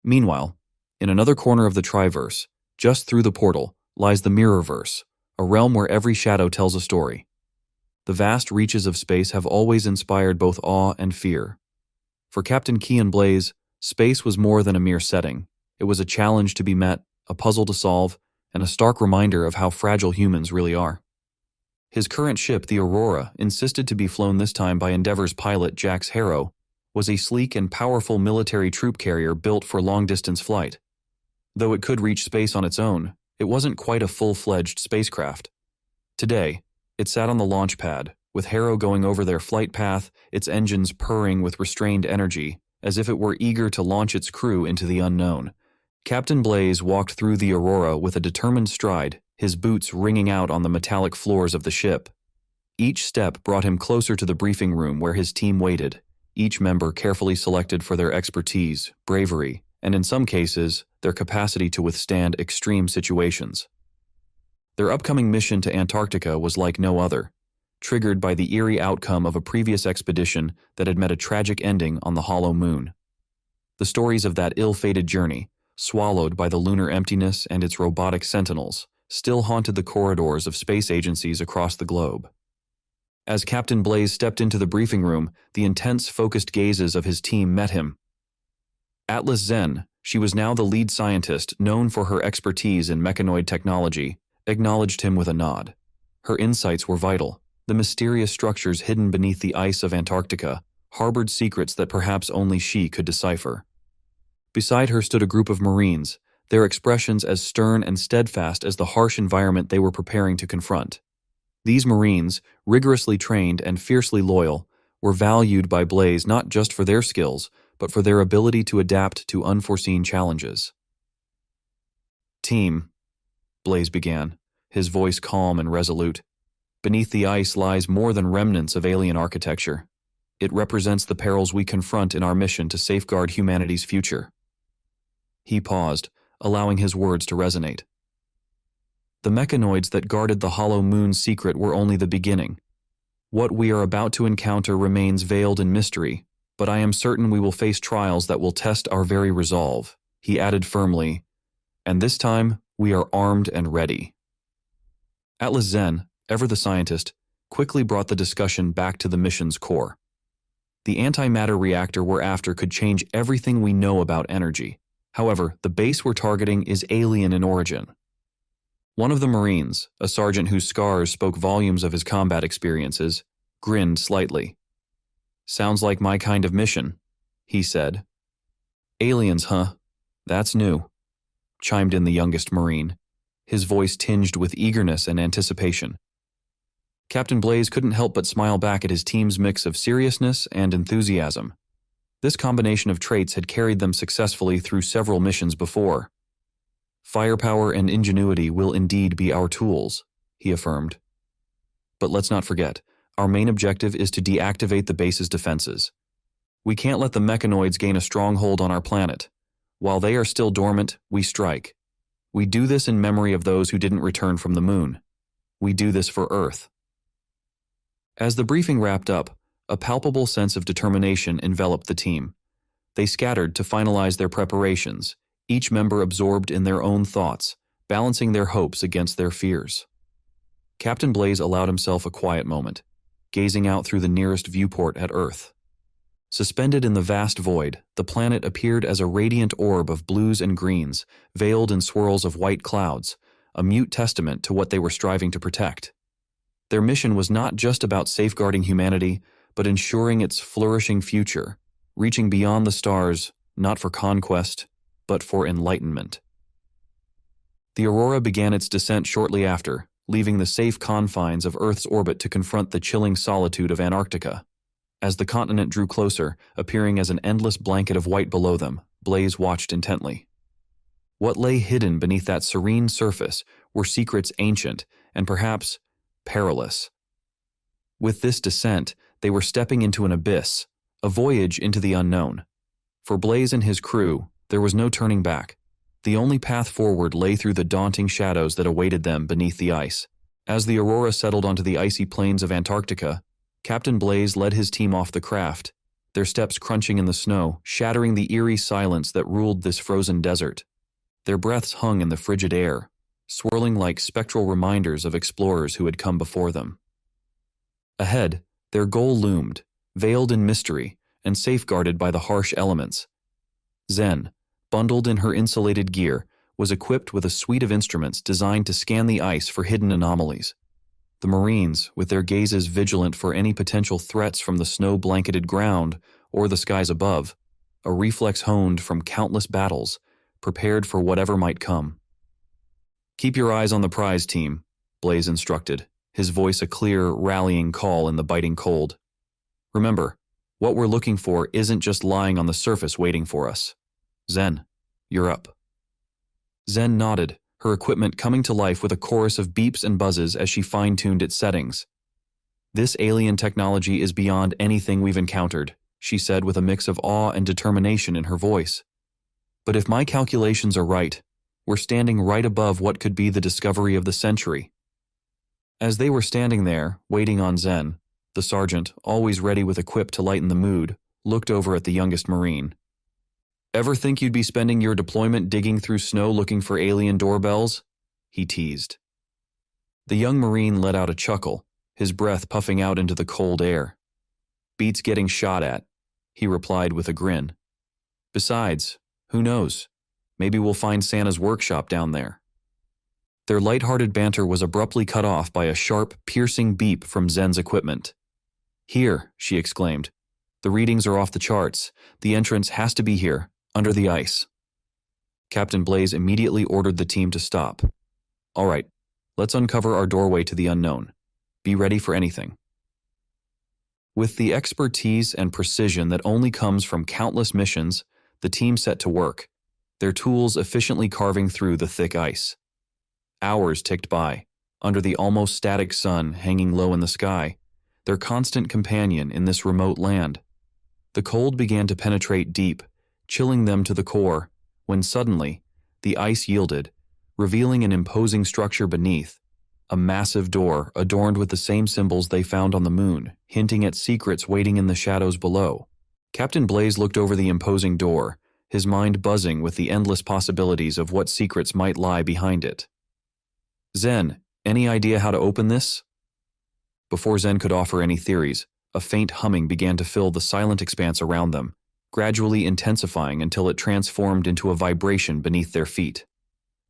Meanwhile, in another corner of the Triverse, just through the portal, lies the Mirrorverse, a realm where every shadow tells a story. The vast reaches of space have always inspired both awe and fear. For Captain Key and Blaze, space was more than a mere setting. It was a challenge to be met, a puzzle to solve, and a stark reminder of how fragile humans really are. His current ship, the Aurora, insisted to be flown this time by Endeavour's pilot Jax Harrow, was a sleek and powerful military troop carrier built for long-distance flight. Though it could reach space on its own, it wasn't quite a full-fledged spacecraft. Today, it sat on the launch pad, with Harrow going over their flight path, its engines purring with restrained energy, as if it were eager to launch its crew into the unknown. Captain Blaze walked through the Aurora with a determined stride, his boots ringing out on the metallic floors of the ship. Each step brought him closer to the briefing room where his team waited, each member carefully selected for their expertise, bravery, and in some cases, their capacity to withstand extreme situations. Their upcoming mission to Antarctica was like no other, triggered by the eerie outcome of a previous expedition that had met a tragic ending on the hollow moon. The stories of that ill-fated journey, swallowed by the lunar emptiness and its robotic sentinels, still haunted the corridors of space agencies across the globe. As Captain Blaze stepped into the briefing room, the intense, focused gazes of his team met him. Atlas Zen, she was now the lead scientist, known for her expertise in mechanoid technology, acknowledged him with a nod. Her insights were vital. The mysterious structures hidden beneath the ice of Antarctica harbored secrets that perhaps only she could decipher. Beside her stood a group of Marines, their expressions as stern and steadfast as the harsh environment they were preparing to confront. These Marines, rigorously trained and fiercely loyal, were valued by Blaze not just for their skills, but for their ability to adapt to unforeseen challenges. "Team," Blaze began, his voice calm and resolute. "Beneath the ice lies more than remnants of alien architecture. It represents the perils we confront in our mission to safeguard humanity's future." He paused, allowing his words to resonate. The mechanoids that guarded the hollow moon's secret were only the beginning. What we are about to encounter remains veiled in mystery, but I am certain we will face trials that will test our very resolve, he added firmly, and this time we are armed and ready. Atlas Zen, ever the scientist, quickly brought the discussion back to the mission's core. The antimatter reactor we're after could change everything we know about energy. However, the base we're targeting is alien in origin. One of the Marines, a sergeant whose scars spoke volumes of his combat experiences, grinned slightly. "Sounds like my kind of mission," he said. "Aliens, huh? That's new," chimed in the youngest Marine, his voice tinged with eagerness and anticipation. Captain Blaze couldn't help but smile back at his team's mix of seriousness and enthusiasm. This combination of traits had carried them successfully through several missions before. "Firepower and ingenuity will indeed be our tools," he affirmed. "But let's not forget, our main objective is to deactivate the base's defenses. We can't let the mechanoids gain a stronghold on our planet. While they are still dormant, we strike. We do this in memory of those who didn't return from the moon. We do this for Earth." As the briefing wrapped up, a palpable sense of determination enveloped the team. They scattered to finalize their preparations, each member absorbed in their own thoughts, balancing their hopes against their fears. Captain Blaze allowed himself a quiet moment, gazing out through the nearest viewport at Earth. Suspended in the vast void, the planet appeared as a radiant orb of blues and greens, veiled in swirls of white clouds, a mute testament to what they were striving to protect. Their mission was not just about safeguarding humanity, but ensuring its flourishing future, reaching beyond the stars, not for conquest, but for enlightenment. The Aurora began its descent shortly after, leaving the safe confines of Earth's orbit to confront the chilling solitude of Antarctica. As the continent drew closer, appearing as an endless blanket of white below them, Blaze watched intently. What lay hidden beneath that serene surface were secrets ancient and perhaps perilous. With this descent, they were stepping into an abyss, a voyage into the unknown. For Blaze and his crew, there was no turning back. The only path forward lay through the daunting shadows that awaited them beneath the ice. As the Aurora settled onto the icy plains of Antarctica, Captain Blaze led his team off the craft, their steps crunching in the snow, shattering the eerie silence that ruled this frozen desert. Their breaths hung in the frigid air, swirling like spectral reminders of explorers who had come before them. Ahead, their goal loomed, veiled in mystery and safeguarded by the harsh elements. Zen, bundled in her insulated gear, was equipped with a suite of instruments designed to scan the ice for hidden anomalies. The Marines, with their gazes vigilant for any potential threats from the snow-blanketed ground or the skies above, a reflex honed from countless battles, prepared for whatever might come. "Keep your eyes on the prize, team," Blaze instructed, his voice a clear, rallying call in the biting cold. "Remember, what we're looking for isn't just lying on the surface waiting for us. Zen, you're up." Zen nodded, her equipment coming to life with a chorus of beeps and buzzes as she fine-tuned its settings. "This alien technology is beyond anything we've encountered," she said with a mix of awe and determination in her voice. "But if my calculations are right, we're standing right above what could be the discovery of the century." As they were standing there, waiting on Zen, the sergeant, always ready with a quip to lighten the mood, looked over at the youngest Marine. "Ever think you'd be spending your deployment digging through snow looking for alien doorbells?" he teased. The young Marine let out a chuckle, his breath puffing out into the cold air. "Beats getting shot at," he replied with a grin. "Besides, who knows? Maybe we'll find Santa's workshop down there." Their light-hearted banter was abruptly cut off by a sharp, piercing beep from Zen's equipment. "Here," she exclaimed. "The readings are off the charts. The entrance has to be here, under the ice." Captain Blaze immediately ordered the team to stop. "All right, let's uncover our doorway to the unknown. Be ready for anything." With the expertise and precision that only comes from countless missions, the team set to work, their tools efficiently carving through the thick ice. Hours ticked by, under the almost static sun hanging low in the sky, their constant companion in this remote land. The cold began to penetrate deep, chilling them to the core, when suddenly, the ice yielded, revealing an imposing structure beneath, a massive door adorned with the same symbols they found on the moon, hinting at secrets waiting in the shadows below. Captain Blaze looked over the imposing door, his mind buzzing with the endless possibilities of what secrets might lie behind it. "Zen, any idea how to open this?" Before Zen could offer any theories, a faint humming began to fill the silent expanse around them, gradually intensifying until it transformed into a vibration beneath their feet.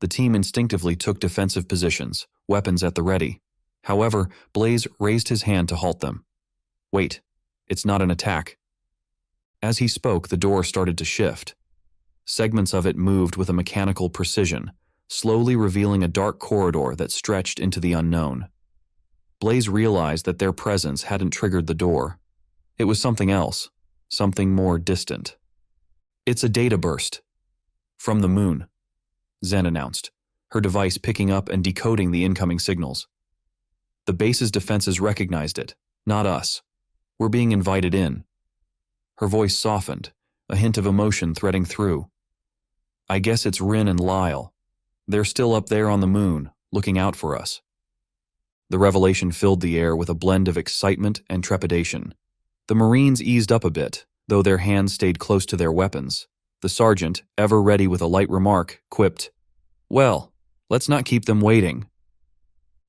The team instinctively took defensive positions, weapons at the ready. However, Blaze raised his hand to halt them. "Wait, it's not an attack." As he spoke, the door started to shift. Segments of it moved with a mechanical precision, slowly revealing a dark corridor that stretched into the unknown. Blaze realized that their presence hadn't triggered the door. It was something else, something more distant. "It's a data burst." "From the moon," Zen announced, her device picking up and decoding the incoming signals. "The base's defenses recognized it, not us. We're being invited in." Her voice softened, a hint of emotion threading through. "I guess it's Rin and Lyle. They're still up there on the moon, looking out for us." The revelation filled the air with a blend of excitement and trepidation. The Marines eased up a bit, though their hands stayed close to their weapons. The sergeant, ever ready with a light remark, quipped, "Well, let's not keep them waiting."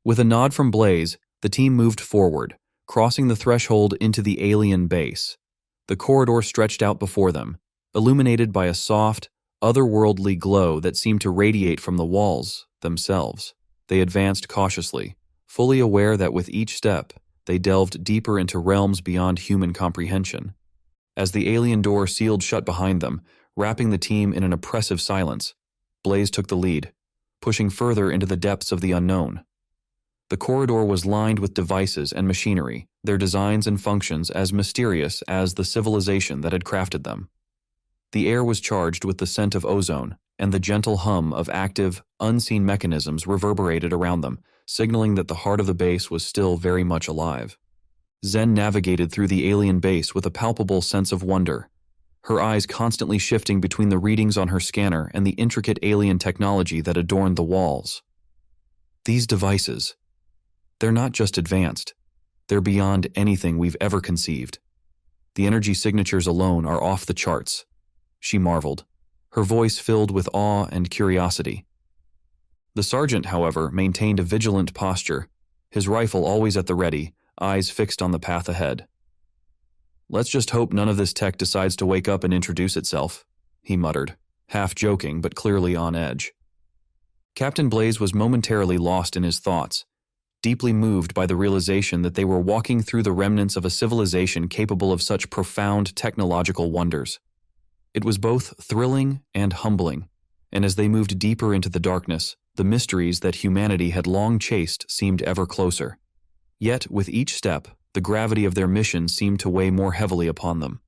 With a nod from Blaze, the team moved forward, crossing the threshold into the alien base. The corridor stretched out before them, illuminated by a soft, otherworldly glow that seemed to radiate from the walls themselves. They advanced cautiously, fully aware that with each step, they delved deeper into realms beyond human comprehension. As the alien door sealed shut behind them, wrapping the team in an oppressive silence, Blaze took the lead, pushing further into the depths of the unknown. The corridor was lined with devices and machinery, their designs and functions as mysterious as the civilization that had crafted them. The air was charged with the scent of ozone, and the gentle hum of active, unseen mechanisms reverberated around them, signaling that the heart of the base was still very much alive. Zen navigated through the alien base with a palpable sense of wonder, her eyes constantly shifting between the readings on her scanner and the intricate alien technology that adorned the walls. These devices, they're not just advanced, they're beyond anything we've ever conceived. The energy signatures alone are off the charts. She marveled, her voice filled with awe and curiosity. The sergeant, however, maintained a vigilant posture, his rifle always at the ready, eyes fixed on the path ahead. "Let's just hope none of this tech decides to wake up and introduce itself," he muttered, half joking but clearly on edge. Captain Blaze was momentarily lost in his thoughts, deeply moved by the realization that they were walking through the remnants of a civilization capable of such profound technological wonders. It was both thrilling and humbling, and as they moved deeper into the darkness, the mysteries that humanity had long chased seemed ever closer. Yet, with each step, the gravity of their mission seemed to weigh more heavily upon them.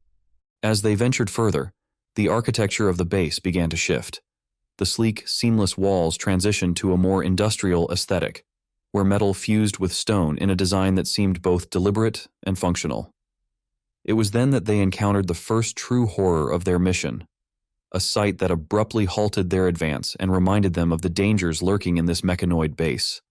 As they ventured further, the architecture of the base began to shift. The sleek, seamless walls transitioned to a more industrial aesthetic, where metal fused with stone in a design that seemed both deliberate and functional. It was then that they encountered the first true horror of their mission, a sight that abruptly halted their advance and reminded them of the dangers lurking in this mechanoid base.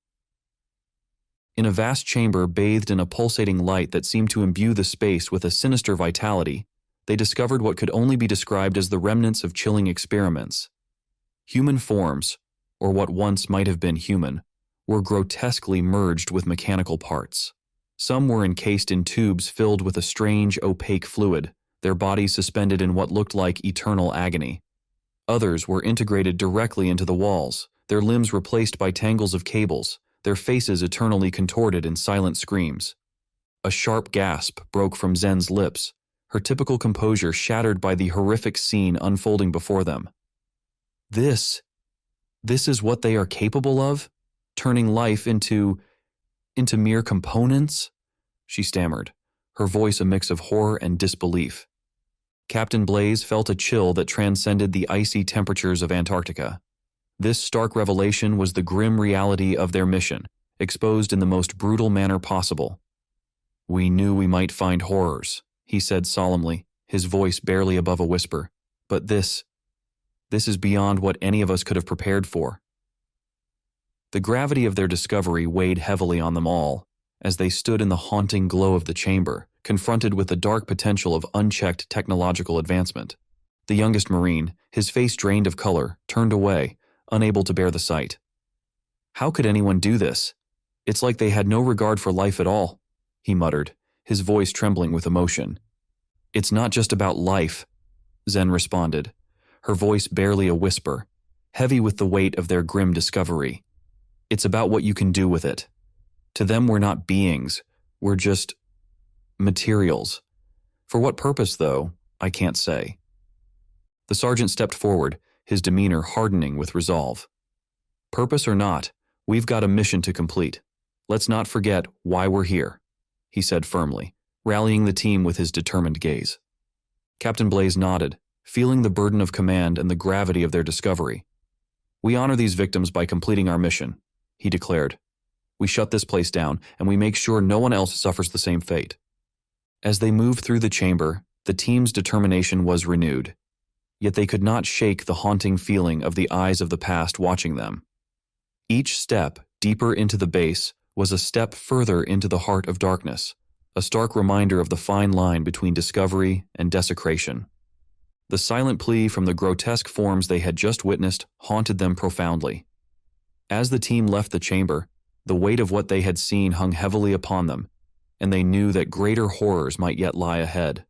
In a vast chamber bathed in a pulsating light that seemed to imbue the space with a sinister vitality, they discovered what could only be described as the remnants of chilling experiments. Human forms, or what once might have been human, were grotesquely merged with mechanical parts. Some were encased in tubes filled with a strange, opaque fluid, their bodies suspended in what looked like eternal agony. Others were integrated directly into the walls, their limbs replaced by tangles of cables, their faces eternally contorted in silent screams. A sharp gasp broke from Zen's lips, her typical composure shattered by the horrific scene unfolding before them. This is what they are capable of? Turning life into mere components?" she stammered, her voice a mix of horror and disbelief. Captain Blaze felt a chill that transcended the icy temperatures of Antarctica. This stark revelation was the grim reality of their mission, exposed in the most brutal manner possible. "We knew we might find horrors," he said solemnly, his voice barely above a whisper, "but this is beyond what any of us could have prepared for." The gravity of their discovery weighed heavily on them all, as they stood in the haunting glow of the chamber, confronted with the dark potential of unchecked technological advancement. The youngest Marine, his face drained of color, turned away, unable to bear the sight. "How could anyone do this? It's like they had no regard for life at all," he muttered, his voice trembling with emotion. "It's not just about life," Zen responded, her voice barely a whisper, heavy with the weight of their grim discovery. "It's about what you can do with it. To them, we're not beings, we're just materials. For what purpose, though, I can't say." The sergeant stepped forward, his demeanor hardening with resolve. "Purpose or not, we've got a mission to complete. Let's not forget why we're here," he said firmly, rallying the team with his determined gaze. Captain Blaze nodded, feeling the burden of command and the gravity of their discovery. "We honor these victims by completing our mission," he declared. "We shut this place down, and we make sure no one else suffers the same fate." As they moved through the chamber, the team's determination was renewed. Yet they could not shake the haunting feeling of the eyes of the past watching them. Each step deeper into the base was a step further into the heart of darkness, a stark reminder of the fine line between discovery and desecration. The silent plea from the grotesque forms they had just witnessed haunted them profoundly. As the team left the chamber, the weight of what they had seen hung heavily upon them, and they knew that greater horrors might yet lie ahead.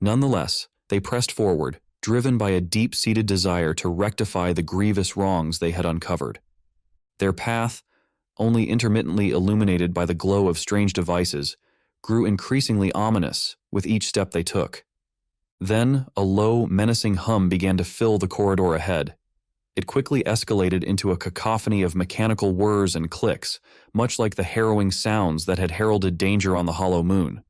Nonetheless, they pressed forward, driven by a deep-seated desire to rectify the grievous wrongs they had uncovered. Their path, only intermittently illuminated by the glow of strange devices, grew increasingly ominous with each step they took. Then, a low, menacing hum began to fill the corridor ahead. It quickly escalated into a cacophony of mechanical whirs and clicks, much like the harrowing sounds that had heralded danger on the hollow moon.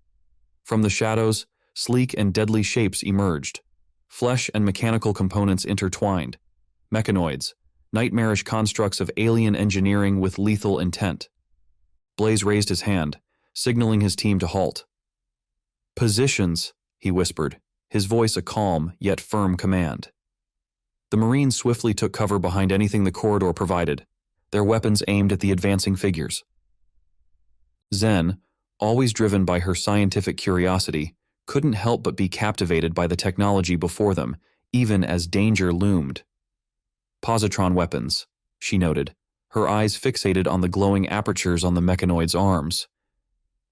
From the shadows, sleek and deadly shapes emerged. Flesh and mechanical components intertwined. Mechanoids, nightmarish constructs of alien engineering with lethal intent. Blaze raised his hand, signaling his team to halt. "Positions," he whispered, his voice a calm yet firm command. The Marines swiftly took cover behind anything the corridor provided, their weapons aimed at the advancing figures. Zen, always driven by her scientific curiosity, couldn't help but be captivated by the technology before them, even as danger loomed. Positron weapons, she noted, her eyes fixated on the glowing apertures on the mechanoid's arms.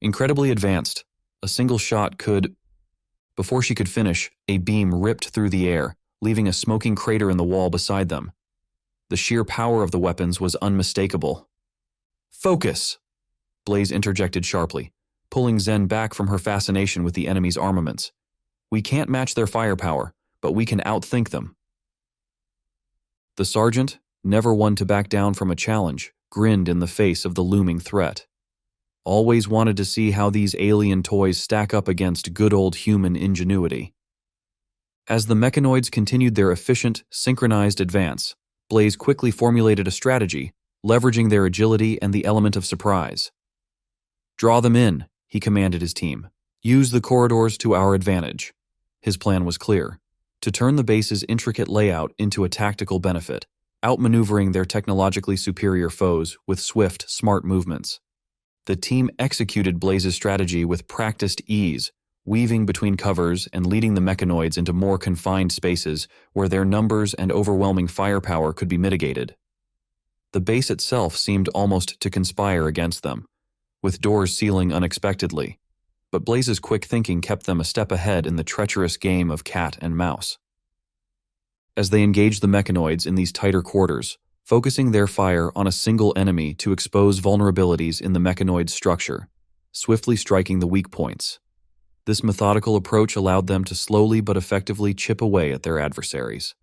Incredibly advanced, a single shot could... Before she could finish, a beam ripped through the air, leaving a smoking crater in the wall beside them. The sheer power of the weapons was unmistakable. "Focus!" Blaze interjected sharply, pulling Zen back from her fascination with the enemy's armaments. "We can't match their firepower, but we can outthink them." The sergeant, never one to back down from a challenge, grinned in the face of the looming threat. Always wanted to see how these alien toys stack up against good old human ingenuity. As the mechanoids continued their efficient, synchronized advance, Blaze quickly formulated a strategy, leveraging their agility and the element of surprise. "Draw them in," he commanded his team. "Use the corridors to our advantage." His plan was clear: to turn the base's intricate layout into a tactical benefit, outmaneuvering their technologically superior foes with swift, smart movements. The team executed Blaze's strategy with practiced ease, weaving between covers and leading the mechanoids into more confined spaces where their numbers and overwhelming firepower could be mitigated. The base itself seemed almost to conspire against them, with doors sealing unexpectedly, but Blaze's quick thinking kept them a step ahead in the treacherous game of cat and mouse. As they engaged the mechanoids in these tighter quarters, focusing their fire on a single enemy to expose vulnerabilities in the mechanoid's structure, swiftly striking the weak points. This methodical approach allowed them to slowly but effectively chip away at their adversaries.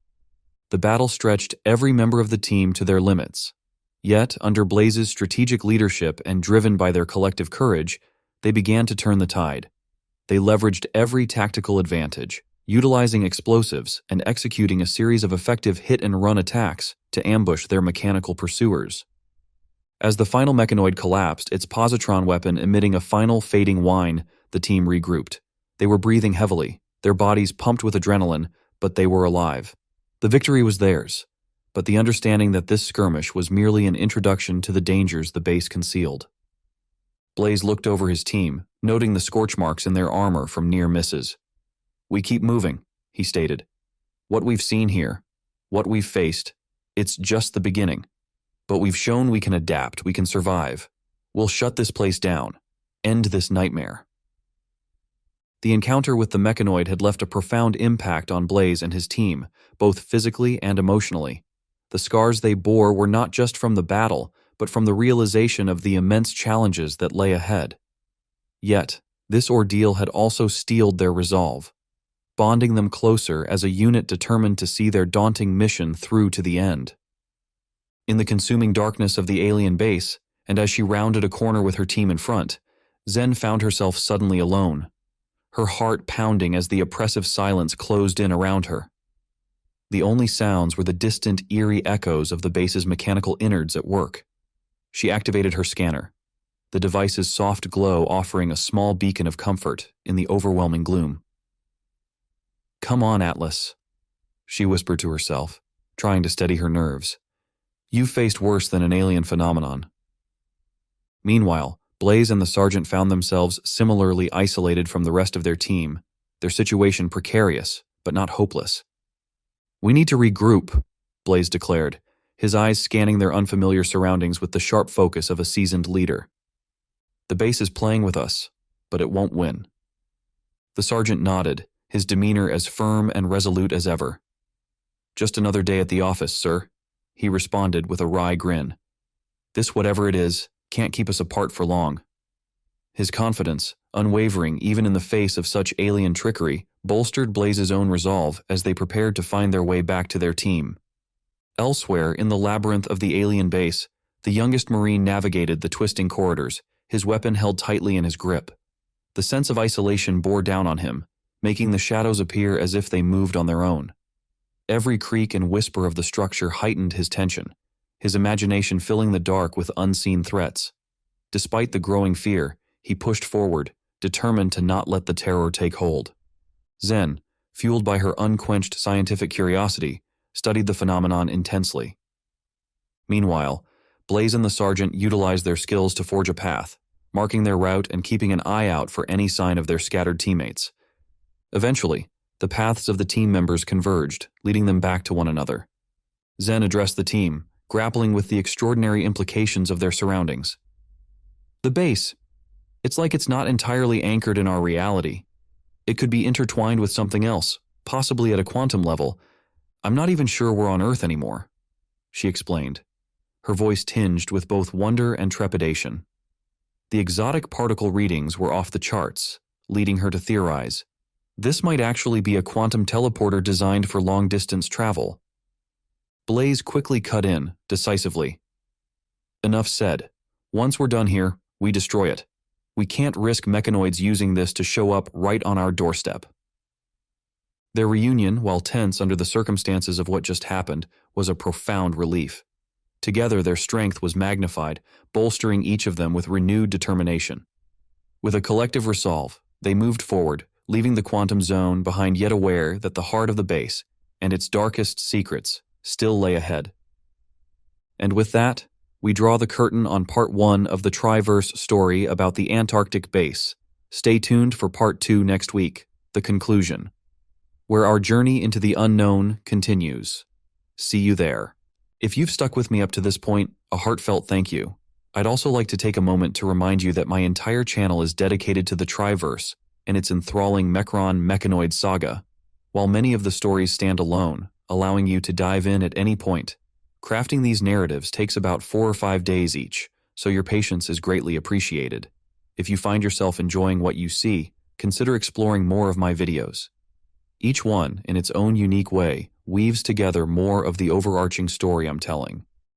The battle stretched every member of the team to their limits. Yet, under Blaze's strategic leadership and driven by their collective courage, they began to turn the tide. They leveraged every tactical advantage, utilizing explosives and executing a series of effective hit-and-run attacks to ambush their mechanical pursuers. As the final mechanoid collapsed, its positron weapon emitting a final fading whine, the team regrouped. They were breathing heavily, their bodies pumped with adrenaline, but they were alive. The victory was theirs, but the understanding that this skirmish was merely an introduction to the dangers the base concealed. Blaze looked over his team, noting the scorch marks in their armor from near misses. "We keep moving," he stated. "What we've seen here, what we've faced, it's just the beginning. But we've shown we can adapt, we can survive. We'll shut this place down, end this nightmare." The encounter with the mechanoid had left a profound impact on Blaze and his team, both physically and emotionally. The scars they bore were not just from the battle, but from the realization of the immense challenges that lay ahead. Yet, this ordeal had also steeled their resolve, bonding them closer as a unit determined to see their daunting mission through to the end. In the consuming darkness of the alien base, and as she rounded a corner with her team in front, Zen found herself suddenly alone, her heart pounding as the oppressive silence closed in around her. The only sounds were the distant, eerie echoes of the base's mechanical innards at work. She activated her scanner, the device's soft glow offering a small beacon of comfort in the overwhelming gloom. "Come on, Atlas," she whispered to herself, trying to steady her nerves. "You faced worse than an alien phenomenon." Meanwhile, Blaze and the sergeant found themselves similarly isolated from the rest of their team, their situation precarious, but not hopeless. "We need to regroup," Blaze declared, his eyes scanning their unfamiliar surroundings with the sharp focus of a seasoned leader. "The base is playing with us, but it won't win." The sergeant nodded, his demeanor as firm and resolute as ever. "Just another day at the office, sir," he responded with a wry grin. "This whatever it is, can't keep us apart for long." His confidence, unwavering even in the face of such alien trickery, bolstered Blaze's own resolve as they prepared to find their way back to their team. Elsewhere, in the labyrinth of the alien base, the youngest Marine navigated the twisting corridors, his weapon held tightly in his grip. The sense of isolation bore down on him, making the shadows appear as if they moved on their own. Every creak and whisper of the structure heightened his tension, his imagination filling the dark with unseen threats. Despite the growing fear, he pushed forward, determined to not let the terror take hold. Zen, fueled by her unquenched scientific curiosity, studied the phenomenon intensely. Meanwhile, Blaze and the sergeant utilized their skills to forge a path, marking their route and keeping an eye out for any sign of their scattered teammates. Eventually, the paths of the team members converged, leading them back to one another. Zen addressed the team, grappling with the extraordinary implications of their surroundings. The base. It's like it's not entirely anchored in our reality. It could be intertwined with something else, possibly at a quantum level. I'm not even sure we're on Earth anymore, she explained, her voice tinged with both wonder and trepidation. The exotic particle readings were off the charts, leading her to theorize. This might actually be a quantum teleporter designed for long-distance travel. Blaze quickly cut in, decisively. Enough said. Once we're done here, we destroy it. We can't risk mechanoids using this to show up right on our doorstep. Their reunion, while tense under the circumstances of what just happened, was a profound relief. Together, their strength was magnified, bolstering each of them with renewed determination. With a collective resolve, they moved forward, leaving the quantum zone behind, yet aware that the heart of the base and its darkest secrets still lay ahead. And with that, we draw the curtain on part 1 of the Triverse story about the Antarctic base. Stay tuned for part 2 next week, the conclusion, where our journey into the unknown continues. See you there. If you've stuck with me up to this point, a heartfelt thank you. I'd also like to take a moment to remind you that my entire channel is dedicated to the Triverse and its enthralling mechanoid saga. While many of the stories stand alone, allowing you to dive in at any point, crafting these narratives takes about 4 or 5 days each, so your patience is greatly appreciated. If you find yourself enjoying what you see, consider exploring more of my videos. Each one, in its own unique way, weaves together more of the overarching story I'm telling.